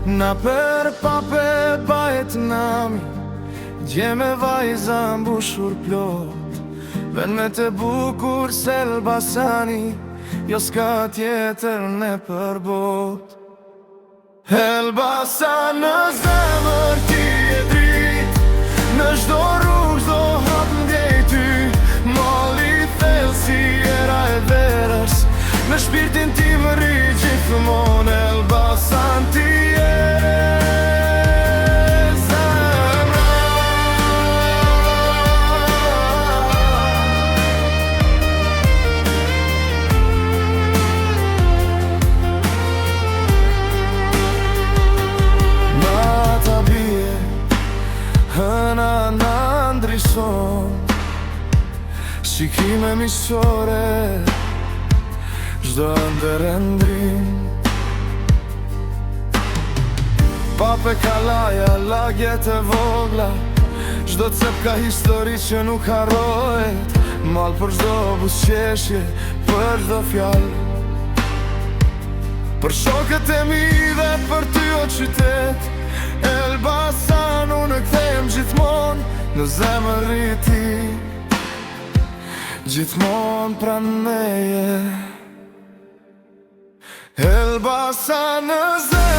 Na për pape bajet nami, gje me vajza mbushur plot. Ven me të bukur se Elbasani, jo s'ka tjetër në përbot. Elbasan në zemër ti e drit, në çdo rrugë çdo hap ndjej ty. Mali thellë si era e verës, në shpirtin tim rri gjithmonë. Elbasan ti e shikime misore, çdo ndër e ndrim. Pape kalaja, lagjet e vogla, çdo cep ka histori që nuk harrohet. Mal për çdo buzëqeshje, për çdo fjallë, për shokët e mi dhe për ty o qytet. Elbasan unë kthehem gjithmonë në zemër i ti, gjithmonë pranë meje. Elbasan në zemër